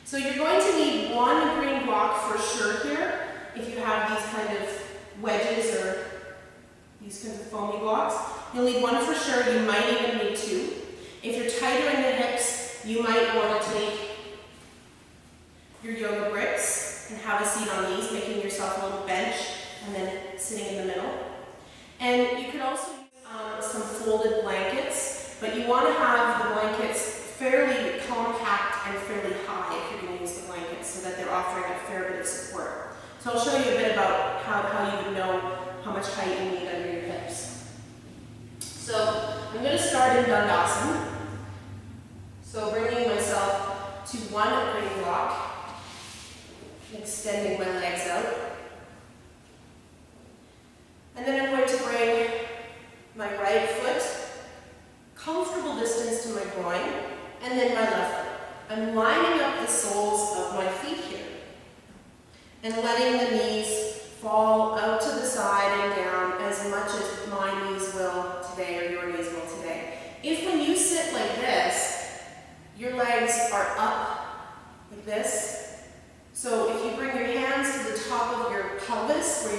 So you're going to need one green block for sure here. If you have these kind of wedges or these kinds of foamy blocks, you'll need one for sure. You might even need two. If you're tighter in the hips, you might want to take your yoga bricks and have a seat on these, making yourself a little bench and then sitting in the middle. And you could also use some folded blankets, but you want to have the blankets fairly compact and fairly high if you're going to use the blankets so that they're offering a fair bit of support. So I'll show you a bit about how you would know how much height you need under your hips. So I'm going to start in Dandasana. So bringing myself to one green block, extending my legs out. And then I'm going to bring my right foot comfortable distance to my groin, and then my left foot. I'm lining up the soles of my feet here and letting the knees fall out to the side and down as much as my knees will today or your knees will today. If when you sit like this, your legs are up like this, so if you bring your hands to the top of your pelvis, where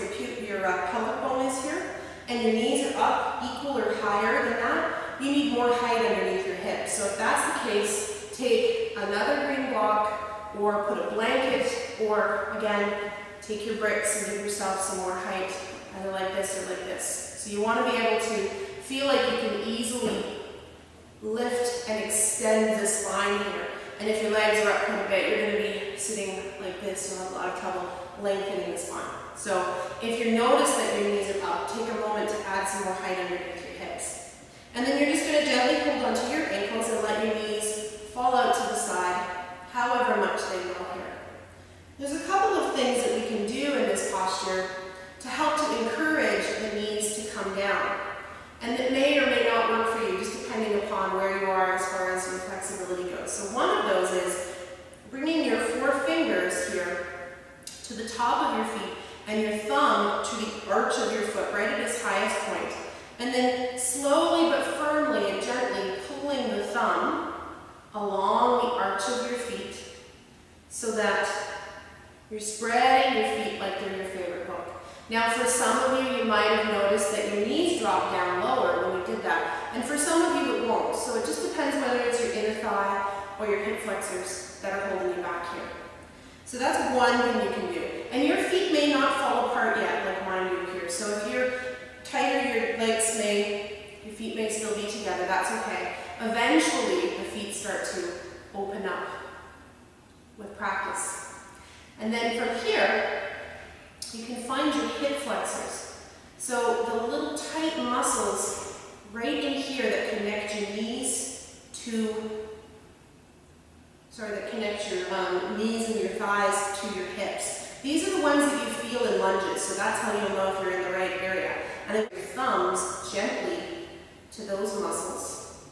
your pelvic bone is here, and your knees are up equal or higher than that, you need more height underneath your hips. So if that's the case, take another green block or put a blanket, or again, take your bricks and give yourself some more height, either like this or like this. So you want to be able to feel like you can easily lift and extend this line here. And if your legs are up quite a bit, you're going to be sitting like this. You'll have a lot of trouble lengthening the spine. So if you notice that your knees are up, take a moment to add some more height underneath your hips. And then you're just going to gently hold onto your ankles and let your knees fall out to the side, however much they will here. There's a couple of things that we can do in this posture to help to encourage the knees to come down. And that may or may not work for you, just depending upon where you are as far as your flexibility goes. So one of those is bringing your four fingers here to the top of your feet and your thumb to the arch of your foot, right at its highest point. And then slowly but firmly and gently pulling the thumb along the arch of your feet so that you're spreading your feet like they're your favorite book. Now for some of you, you might have noticed that your knees drop down lower when you did that. And for some of you, it won't. So it just depends whether it's your inner thigh or your hip flexors that are holding you back here. So that's one thing you can do. And your feet may not fall apart yet like mine do here. So if you're tighter, your feet may still be together. That's okay. Eventually, the feet start to open up with practice. And then from here, you can find your hip flexors. So the little tight muscles right in here that connect your knees that connect your knees and your thighs to your hips. These are the ones that you feel in lunges, so that's how you'll know if you're in the right area. And then your thumbs gently to those muscles.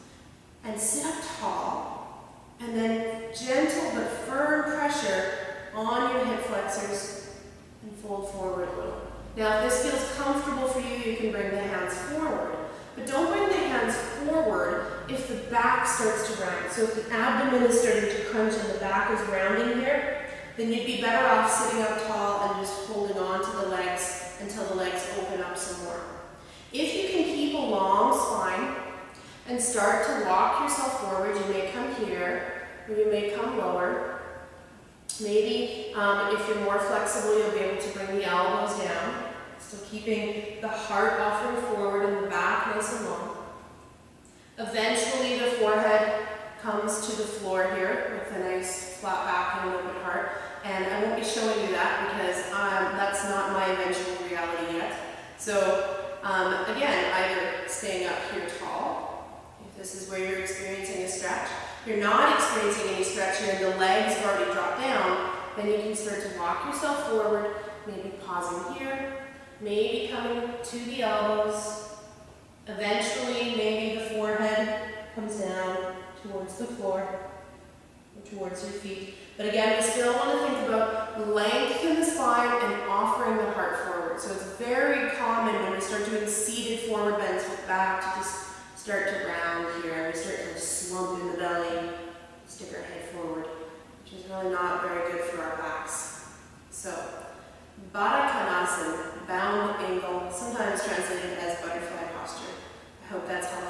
And sit up tall. And then gentle but firm pressure on your hip flexors and fold forward a little. Now, if this feels comfortable for you, you can bring the hands forward. But don't bring the hands forward if the back starts to round. So if the abdomen is starting to crunch and the back is rounding here, then you'd be better off sitting up tall and just holding on to the legs until the legs open up some more. If you can keep a long spine and start to walk yourself forward, you may come here or you may come lower. Maybe if you're more flexible, you'll be able to bring the elbows down, still keeping the heart offering forward and the back nice and long. Eventually the forehead comes to the floor here with a nice flat back and an open heart. And I won't be showing you that because that's not my eventual reality yet. So again, either staying up here tall, if this is where you're experiencing a stretch. If you're not experiencing any stretch here and the legs have already dropped down, then you can start to walk yourself forward, maybe pausing here, maybe coming to the elbows. Eventually, maybe the forehead comes down towards the floor or towards your feet. But again, we still want to think about length in the spine and offering the heart forward. So it's very common when we start doing seated forward bends with back to just start to round here and we start to slump in the belly, stick our head forward, which is really not very good for our backs. So, Baddha Konasana, bound angle, sometimes translated as butterfly posture. I hope that's helpful.